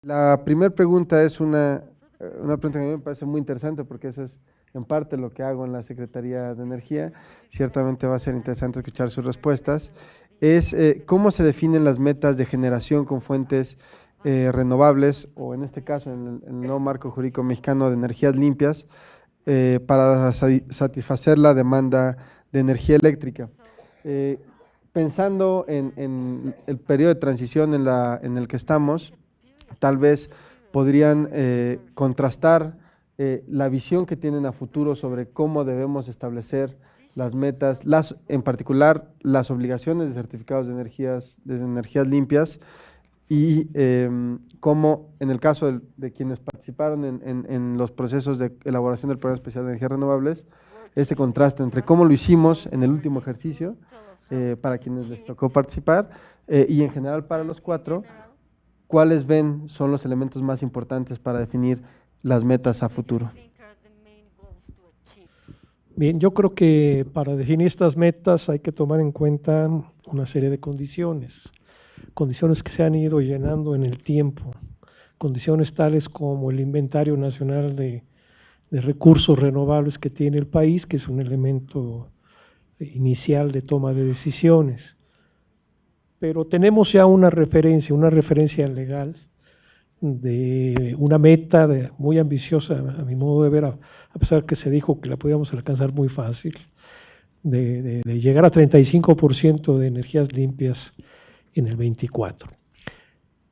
La primera pregunta es una pregunta que a mí me parece muy interesante porque eso es en parte lo que hago en la Secretaría de Energía. Ciertamente va a ser interesante escuchar sus respuestas. Es cómo se definen las metas de generación con fuentes renovables o en este caso en el nuevo marco jurídico mexicano de energías limpias para satisfacer la demanda de energía eléctrica. Eh, Pensando en el periodo de transición en el que estamos, tal vez podrían contrastar la visión que tienen a futuro sobre cómo debemos establecer las metas, en particular las obligaciones de certificados de energías limpias y cómo en el caso de quienes participaron en los procesos de elaboración del Programa Especial de Energías Renovables, ese contraste entre cómo lo hicimos en el último ejercicio para quienes les tocó participar y en general para los cuatro, ¿cuáles ven son los elementos más importantes para definir las metas a futuro? Bien, yo creo que para definir estas metas hay que tomar en cuenta una serie de condiciones que se han ido llenando en el tiempo, condiciones tales como el inventario nacional de recursos renovables que tiene el país, que es un elemento inicial de toma de decisiones. Pero tenemos ya una referencia legal de una meta muy ambiciosa, a mi modo de ver, a pesar que se dijo que la podíamos alcanzar muy fácil, de llegar a 35% de energías limpias en el 24.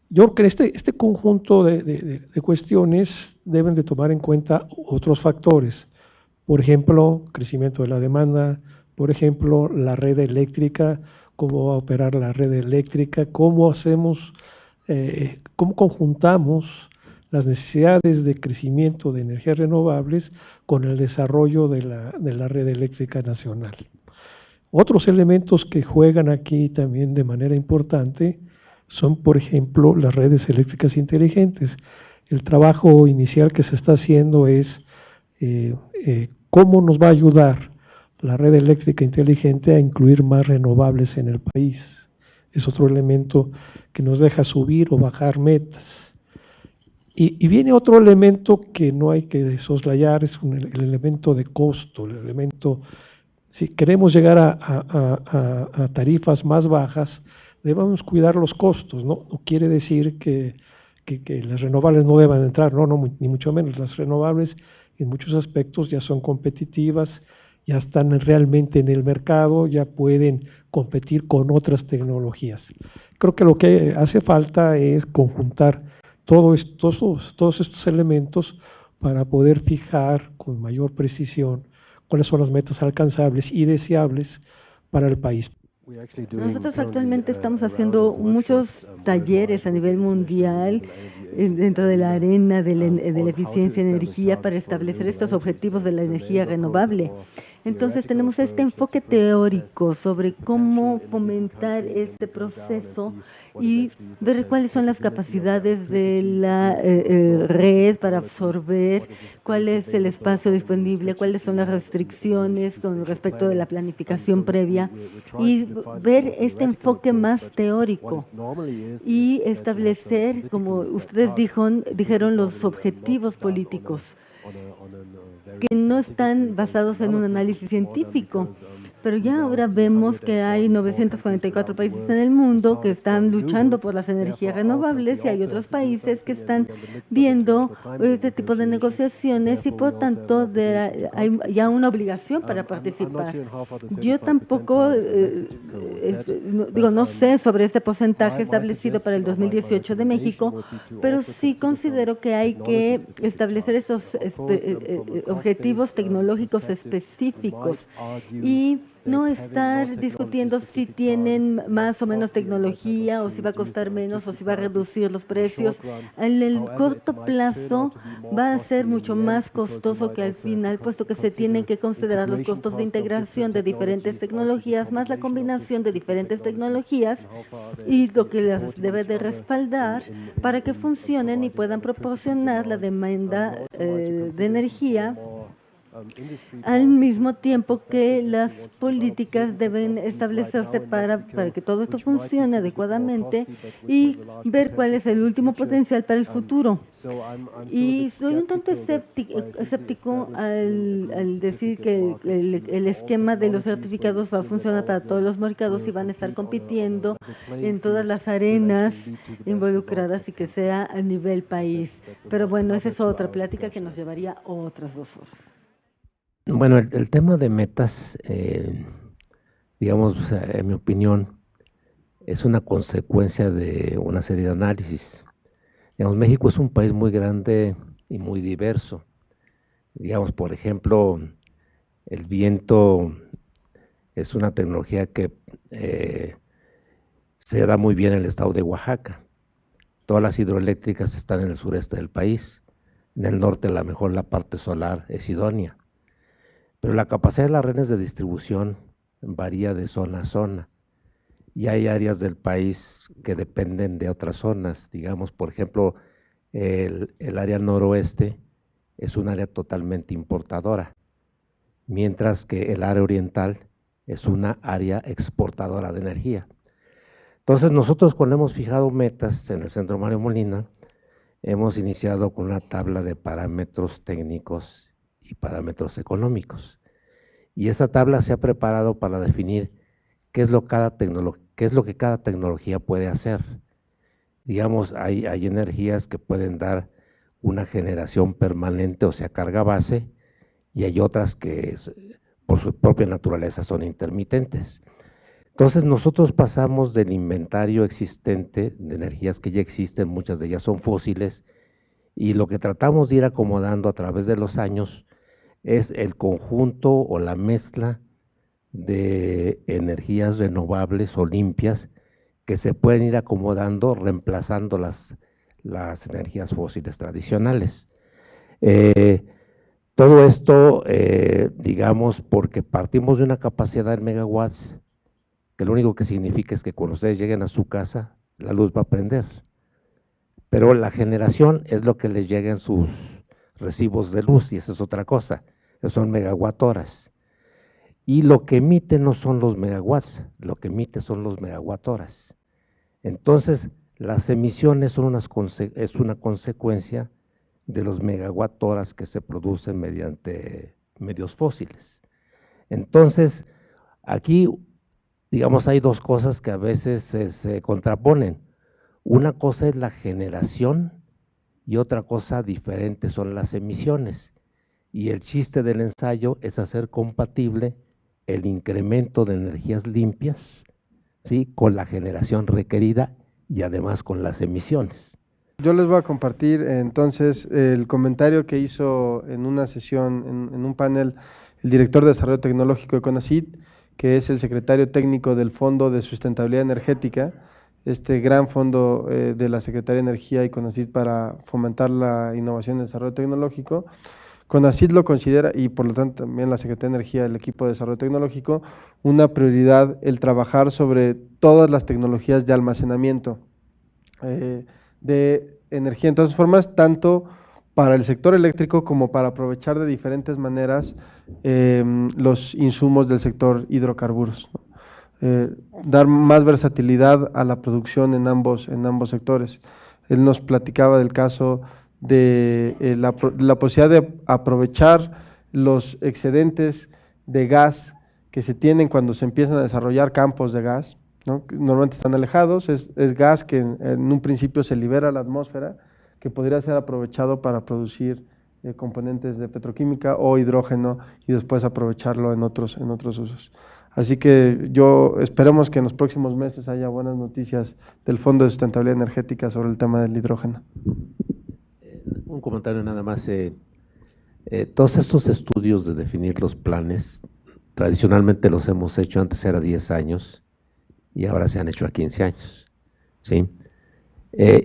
Yo creo que este conjunto de cuestiones deben de tomar en cuenta otros factores, por ejemplo, crecimiento de la demanda, por ejemplo, la red eléctrica, cómo va a operar la red eléctrica, cómo hacemos, cómo conjuntamos las necesidades de crecimiento de energías renovables con el desarrollo de la red eléctrica nacional. Otros elementos que juegan aquí también de manera importante son, por ejemplo, las redes eléctricas inteligentes. El trabajo inicial que se está haciendo es cómo nos va a ayudar la red eléctrica inteligente a incluir más renovables en el país. Es otro elemento que nos deja subir o bajar metas. Y viene otro elemento que no hay que soslayar, es el elemento de costo, el elemento, si queremos llegar a tarifas más bajas, debemos cuidar los costos, ¿no? No quiere decir que las renovables no deban entrar, no, ni mucho menos. Las renovables en muchos aspectos ya son competitivas, ya están realmente en el mercado, ya pueden competir con otras tecnologías. Creo que lo que hace falta es conjuntar todos estos elementos para poder fijar con mayor precisión cuáles son las metas alcanzables y deseables para el país. Nosotros actualmente estamos haciendo muchos talleres a nivel mundial dentro de la arena de la eficiencia de energía para establecer estos objetivos de la energía renovable. Entonces tenemos este enfoque teórico sobre cómo fomentar este proceso y ver cuáles son las capacidades de la red para absorber, cuál es el espacio disponible, cuáles son las restricciones con respecto de la planificación previa y ver este enfoque más teórico y establecer, como ustedes dijeron, los objetivos políticos que no están basados en un análisis científico. Pero ya ahora vemos que hay 944 países en el mundo que están luchando por las energías renovables y hay otros países que están viendo este tipo de negociaciones y por tanto hay ya una obligación para participar. Yo tampoco, no sé sobre este porcentaje establecido para el 2018 de México, pero sí considero que hay que establecer esos objetivos tecnológicos específicos y no estar discutiendo si tienen más o menos tecnología o si va a costar menos o si va a reducir los precios. En el corto plazo va a ser mucho más costoso que al final, puesto que se tienen que considerar los costos de integración de diferentes tecnologías, más la combinación de diferentes tecnologías y lo que las debe de respaldar para que funcionen y puedan proporcionar la demanda de energía al mismo tiempo que las políticas deben establecerse para que todo esto funcione adecuadamente y ver cuál es el último potencial para el futuro. Y soy un tanto escéptico al decir que el esquema de los certificados va a funcionar para todos los mercados y van a estar compitiendo en todas las arenas involucradas y que sea a nivel país. Pero bueno, esa es otra plática que nos llevaría otras 2 horas. Bueno, el tema de metas, digamos, en mi opinión, es una consecuencia de una serie de análisis. Digamos, México es un país muy grande y muy diverso. Digamos, por ejemplo, el viento es una tecnología que se da muy bien en el estado de Oaxaca. Todas las hidroeléctricas están en el sureste del país. En el norte, a lo mejor la parte solar es idónea. Pero la capacidad de las redes de distribución varía de zona a zona. Y hay áreas del país que dependen de otras zonas. Digamos, por ejemplo, el área noroeste es un área totalmente importadora, mientras que el área oriental es una área exportadora de energía. Entonces, nosotros cuando hemos fijado metas en el Centro Mario Molina, hemos iniciado con una tabla de parámetros técnicos y parámetros económicos. Y esa tabla se ha preparado para definir qué es lo que cada tecnología puede hacer. Digamos, hay energías que pueden dar una generación permanente, o sea, carga base, y hay otras que por su propia naturaleza son intermitentes. Entonces, nosotros pasamos del inventario existente de energías que ya existen, muchas de ellas son fósiles, y lo que tratamos de ir acomodando a través de los años es el conjunto o la mezcla de energías renovables o limpias que se pueden ir acomodando, reemplazando las energías fósiles tradicionales. Todo esto, digamos, porque partimos de una capacidad en megawatts, que lo único que significa es que cuando ustedes lleguen a su casa, la luz va a prender. Pero la generación es lo que les llega en sus recibos de luz, y esa es otra cosa, son megawatt horas. Y lo que emite no son los megawatts, lo que emite son los megawatt horas. Entonces, las emisiones es una consecuencia de los megawatt horas que se producen mediante medios fósiles. Entonces, aquí, digamos, hay 2 cosas que a veces se contraponen. Una cosa es la generación y otra cosa diferente son las emisiones. Y el chiste del ensayo es hacer compatible el incremento de energías limpias, ¿sí?, con la generación requerida y además con las emisiones. Yo les voy a compartir entonces el comentario que hizo en una sesión, en un panel, el director de Desarrollo Tecnológico de CONACYT, que es el secretario técnico del Fondo de Sustentabilidad Energética, este gran fondo de la Secretaría de Energía y CONACYT para fomentar la innovación y el desarrollo tecnológico. CONACYT lo considera, y por lo tanto también la Secretaría de Energía, el equipo de desarrollo tecnológico, una prioridad el trabajar sobre todas las tecnologías de almacenamiento de energía en todas sus formas, tanto para el sector eléctrico como para aprovechar de diferentes maneras los insumos del sector hidrocarburos, ¿no? Dar más versatilidad a la producción en ambos sectores. Él nos platicaba del caso de la posibilidad de aprovechar los excedentes de gas que se tienen cuando se empiezan a desarrollar campos de gas, ¿no? Normalmente están alejados, es gas que en un principio se libera a la atmósfera, que podría ser aprovechado para producir componentes de petroquímica o hidrógeno y después aprovecharlo en otros usos. Así que esperemos que en los próximos meses haya buenas noticias del Fondo de Sustentabilidad Energética sobre el tema del hidrógeno. Un comentario nada más. Todos estos estudios de definir los planes, tradicionalmente los hemos hecho, antes era 10 años y ahora se han hecho a 15 años, ¿sí?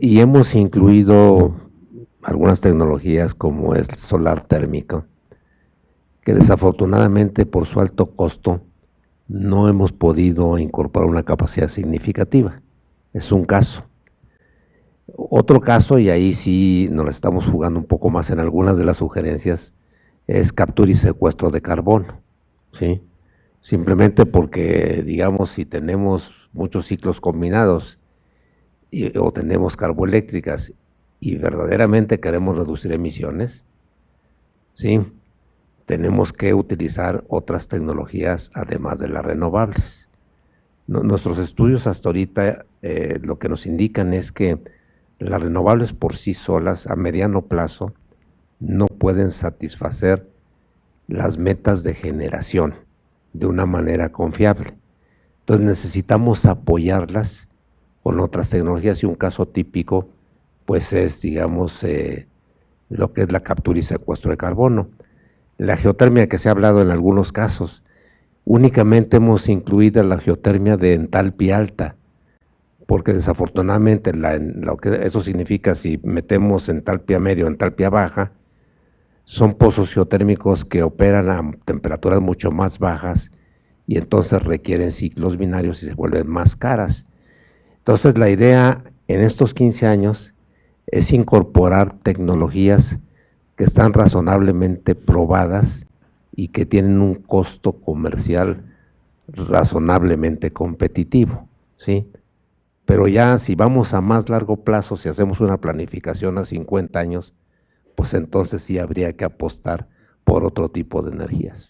Y hemos incluido algunas tecnologías como es el solar térmico, que desafortunadamente por su alto costo no hemos podido incorporar una capacidad significativa. Es un caso. Otro caso, y ahí sí nos la estamos jugando un poco más en algunas de las sugerencias, es captura y secuestro de carbono, ¿sí? Simplemente porque, digamos, si tenemos muchos ciclos combinados o tenemos carboeléctricas y verdaderamente queremos reducir emisiones, ¿sí?, tenemos que utilizar otras tecnologías además de las renovables. Nuestros estudios hasta ahorita lo que nos indican es que las renovables por sí solas a mediano plazo no pueden satisfacer las metas de generación de una manera confiable. Entonces necesitamos apoyarlas con otras tecnologías y un caso típico pues es, digamos, lo que es la captura y secuestro de carbono. La geotermia que se ha hablado en algunos casos, únicamente hemos incluido la geotermia de entalpia alta, porque desafortunadamente lo que eso significa si metemos entalpia media o entalpia baja, son pozos geotérmicos que operan a temperaturas mucho más bajas y entonces requieren ciclos binarios y se vuelven más caras. Entonces la idea en estos 15 años es incorporar tecnologías que están razonablemente probadas y que tienen un costo comercial razonablemente competitivo, ¿sí? Pero ya si vamos a más largo plazo, si hacemos una planificación a 50 años, pues entonces sí habría que apostar por otro tipo de energías.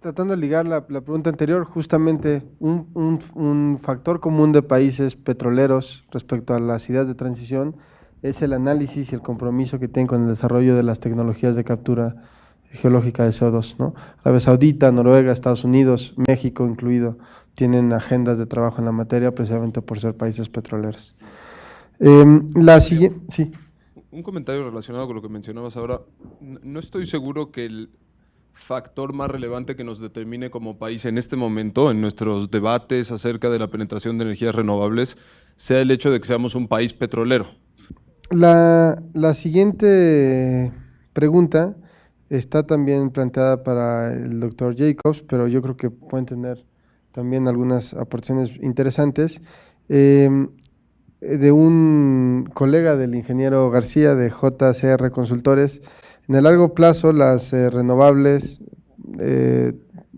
Tratando de ligar la pregunta anterior, justamente un factor común de países petroleros respecto a las ideas de transición es el análisis y el compromiso que tienen con el desarrollo de las tecnologías de captura geológica de CO2, ¿no? Arabia Saudita, Noruega, Estados Unidos, México incluido, tienen agendas de trabajo en la materia precisamente por ser países petroleros. La siguiente, sí. Un comentario relacionado con lo que mencionabas ahora. No estoy seguro que el factor más relevante que nos determine como país en este momento, en nuestros debates acerca de la penetración de energías renovables, sea el hecho de que seamos un país petrolero. La siguiente pregunta está también planteada para el doctor Jacobs, pero yo creo que pueden tener también algunas aportaciones interesantes. De un colega del ingeniero García de JCR Consultores, en el largo plazo las renovables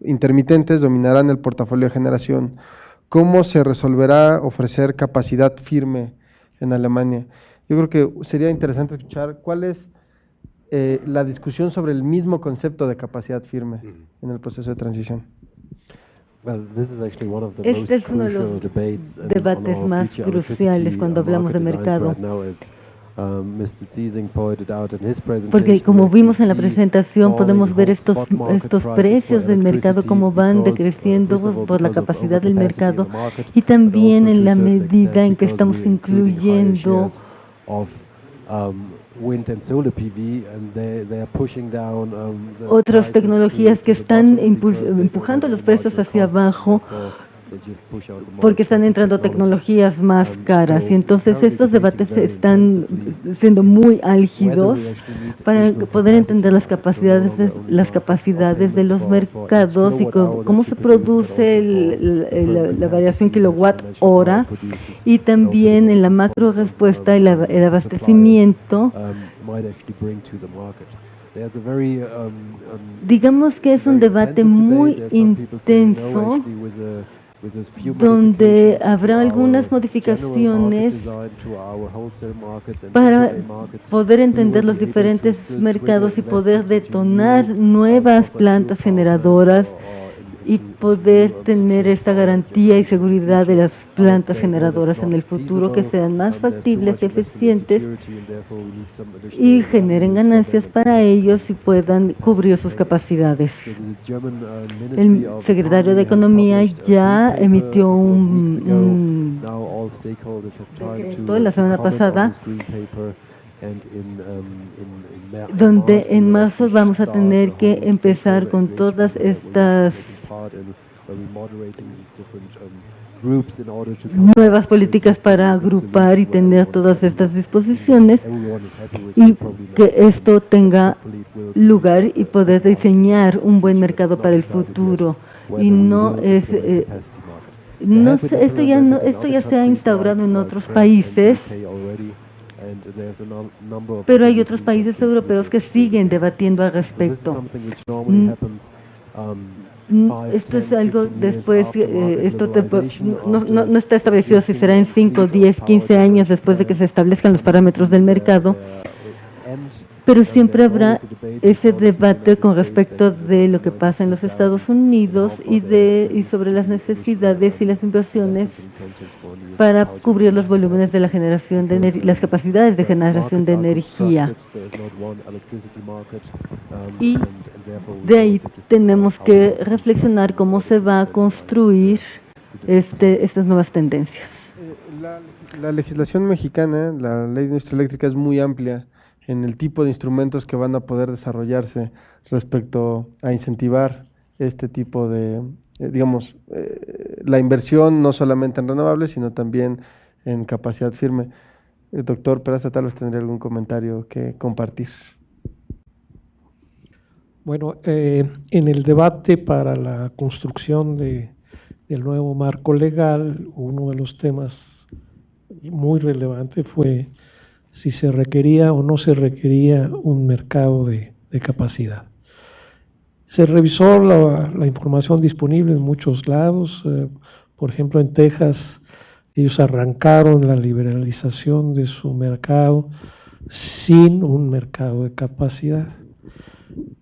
intermitentes dominarán el portafolio de generación. ¿Cómo se resolverá ofrecer capacidad firme en Alemania? Yo creo que sería interesante escuchar cuál es la discusión sobre el mismo concepto de capacidad firme en el proceso de transición. Este es uno de los debates más cruciales cuando hablamos de mercado. Porque como vimos en la presentación, podemos ver estos precios del mercado, cómo van decreciendo por la capacidad del mercado y también en la medida en que estamos incluyendo otras tecnologías que están empujando los precios hacia abajo porque están entrando tecnologías más caras y entonces estos debates están siendo muy álgidos para poder entender las capacidades de los mercados y cómo se produce la variación kilowatt hora y también en la macro respuesta y el abastecimiento. Digamos que es un debate muy intenso donde habrá algunas modificaciones para poder entender los diferentes mercados y poder detonar nuevas plantas generadoras y poder tener esta garantía y seguridad de las plantas generadoras en el futuro que sean más factibles y eficientes y generen ganancias para ellos y puedan cubrir sus capacidades. El secretario de Economía ya emitió un decreto la semana pasada donde en marzo vamos a tener que empezar con todas estas nuevas políticas para agrupar y tener todas estas disposiciones y que esto tenga lugar y poder diseñar un buen mercado para el futuro. Y no es esto ya se ha instaurado en otros países Pero hay otros países europeos que siguen debatiendo al respecto. Esto es algo después, no está establecido si será en 5, 10, 15 años después de que se establezcan los parámetros del mercado, pero siempre habrá ese debate con respecto de lo que pasa en los Estados Unidos y sobre las necesidades y las inversiones para cubrir los volúmenes de la generación de las capacidades de generación de energía. Y de ahí tenemos que reflexionar cómo se va a construir estas nuevas tendencias. La legislación mexicana, la ley de industria eléctrica, es muy amplia en el tipo de instrumentos que van a poder desarrollarse respecto a incentivar este tipo de, la inversión no solamente en renovables, sino también en capacidad firme. Doctor Peraza, tal vez tendría algún comentario que compartir. Bueno, en el debate para la construcción del nuevo marco legal, uno de los temas muy relevantes fue si se requería o no se requería un mercado de capacidad. Se revisó la información disponible en muchos lados, por ejemplo en Texas ellos arrancaron la liberalización de su mercado sin un mercado de capacidad.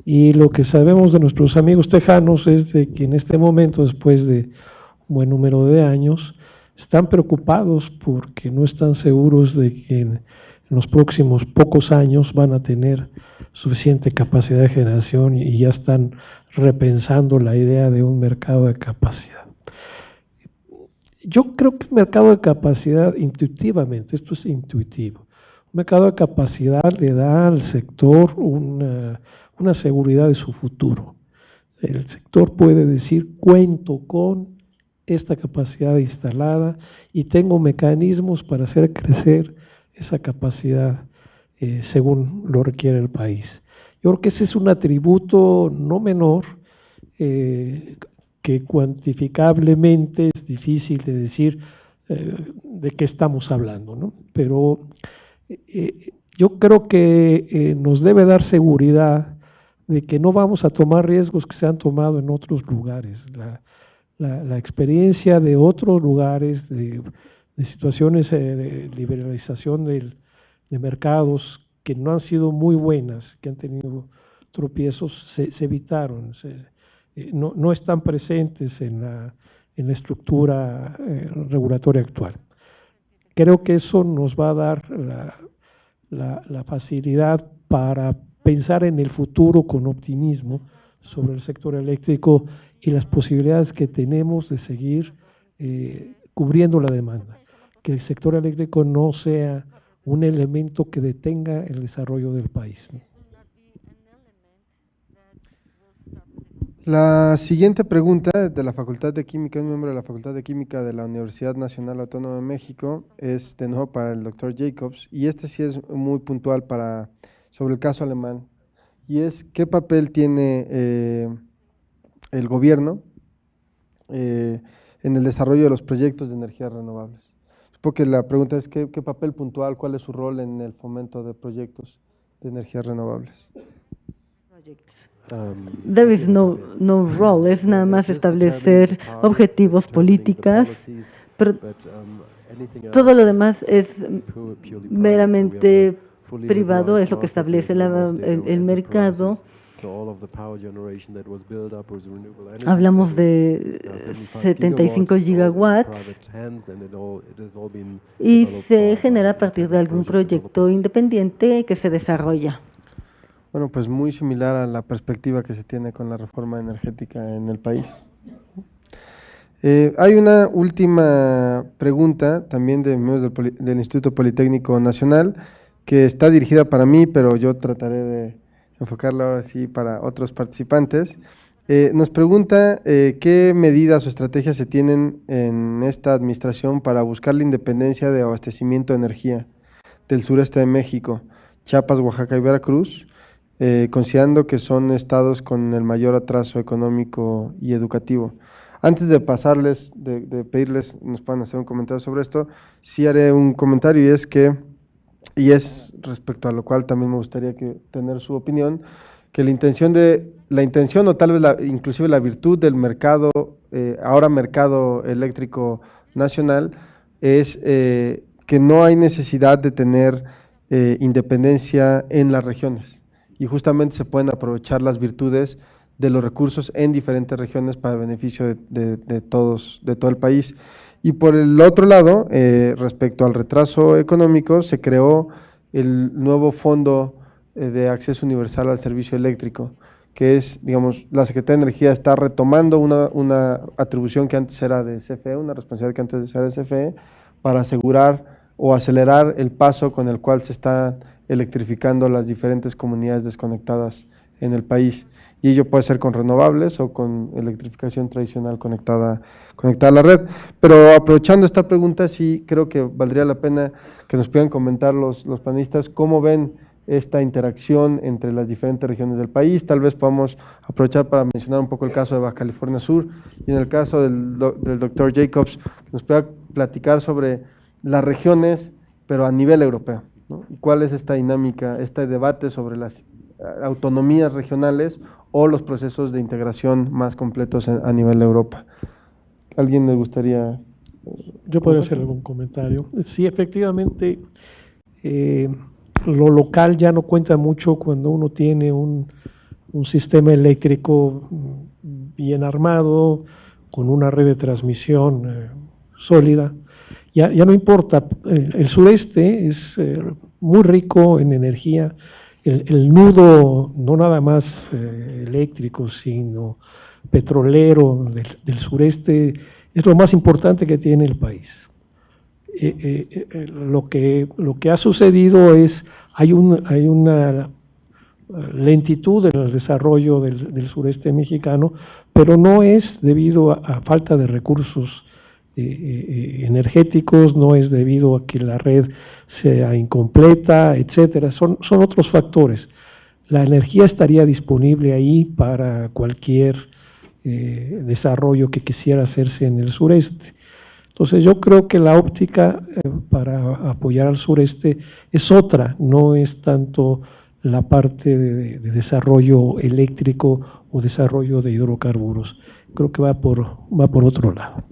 Y lo que sabemos de nuestros amigos tejanos es de que en este momento, después de un buen número de años, están preocupados porque no están seguros de que en los próximos pocos años van a tener suficiente capacidad de generación y ya están repensando la idea de un mercado de capacidad. Yo creo que el mercado de capacidad, intuitivamente, esto es intuitivo, un mercado de capacidad le da al sector una seguridad de su futuro. El sector puede decir, cuento con esta capacidad instalada y tengo mecanismos para hacer crecer esa capacidad según lo requiere el país. Yo creo que ese es un atributo no menor que cuantificablemente es difícil de decir de qué estamos hablando, ¿no? Pero yo creo que nos debe dar seguridad de que no vamos a tomar riesgos que se han tomado en otros lugares. La experiencia de otros lugares, de situaciones de liberalización de mercados que no han sido muy buenas, que han tenido tropiezos, se evitaron, no están presentes en la estructura regulatoria actual. Creo que eso nos va a dar la facilidad para pensar en el futuro con optimismo sobre el sector eléctrico y las posibilidades que tenemos de seguir cubriendo la demanda. Que el sector eléctrico no sea un elemento que detenga el desarrollo del país, ¿no? La siguiente pregunta de la Facultad de Química, un miembro de la Facultad de Química de la Universidad Nacional Autónoma de México, es de nuevo para el doctor Jacobs, y este sí es muy puntual sobre el caso alemán, y es ¿qué papel tiene el gobierno en el desarrollo de los proyectos de energías renovables? Supongo que la pregunta es ¿qué papel puntual, cuál es su rol en el fomento de proyectos de energías renovables? There is no role, es nada más establecer objetivos, políticas, pero todo lo demás es meramente privado, es lo que establece el mercado. Hablamos de 75 gigawatts y se genera a partir de algún proyecto independiente que se desarrolla. Bueno, pues muy similar a la perspectiva que se tiene con la reforma energética en el país. Hay una última pregunta también de miembros del Instituto Politécnico Nacional que está dirigida para mí, pero yo trataré de enfocarla ahora sí para otros participantes. Nos pregunta qué medidas o estrategias se tienen en esta administración para buscar la independencia de abastecimiento de energía del sureste de México, Chiapas, Oaxaca y Veracruz, considerando que son estados con el mayor atraso económico y educativo. Antes de pasarles, de pedirles nos puedan hacer un comentario sobre esto, sí haré un comentario, y es que y es respecto a lo cual también me gustaría tener su opinión, que la intención o tal vez inclusive la virtud del mercado, ahora mercado eléctrico nacional, es que no hay necesidad de tener independencia en las regiones, y justamente se pueden aprovechar las virtudes de los recursos en diferentes regiones para el beneficio de todos, de todo el país. Y por el otro lado, respecto al retraso económico, se creó el nuevo Fondo de Acceso Universal al Servicio Eléctrico, que es, digamos, la Secretaría de Energía está retomando una atribución que antes era de CFE, una responsabilidad que antes era de CFE, para asegurar o acelerar el paso con el cual se está electrificando las diferentes comunidades desconectadas en el país. Y ello puede ser con renovables o con electrificación tradicional conectada a la red. Pero aprovechando esta pregunta, sí creo que valdría la pena que nos puedan comentar los panelistas cómo ven esta interacción entre las diferentes regiones del país. Tal vez podamos aprovechar para mencionar un poco el caso de Baja California Sur, y en el caso del doctor Jacobs, que nos pueda platicar sobre las regiones, pero a nivel europeo, ¿no? Y cuál es esta dinámica, este debate sobre las autonomías regionales o los procesos de integración más completos a nivel de Europa. ¿Alguien le gustaría? Yo podría hacer algún comentario. Sí, efectivamente, lo local ya no cuenta mucho cuando uno tiene un sistema eléctrico bien armado, con una red de transmisión sólida. Ya no importa, el sureste es muy rico en energía. El nudo, no nada más eléctrico, sino petrolero del sureste, es lo más importante que tiene el país. Lo que ha sucedido es, hay una lentitud en el desarrollo del sureste mexicano, pero no es debido a falta de recursos energéticos, no es debido a que la red sea incompleta, etcétera, son otros factores. La energía estaría disponible ahí para cualquier desarrollo que quisiera hacerse en el sureste. Entonces yo creo que la óptica para apoyar al sureste es otra, no es tanto la parte de desarrollo eléctrico o desarrollo de hidrocarburos. Creo que va por otro lado.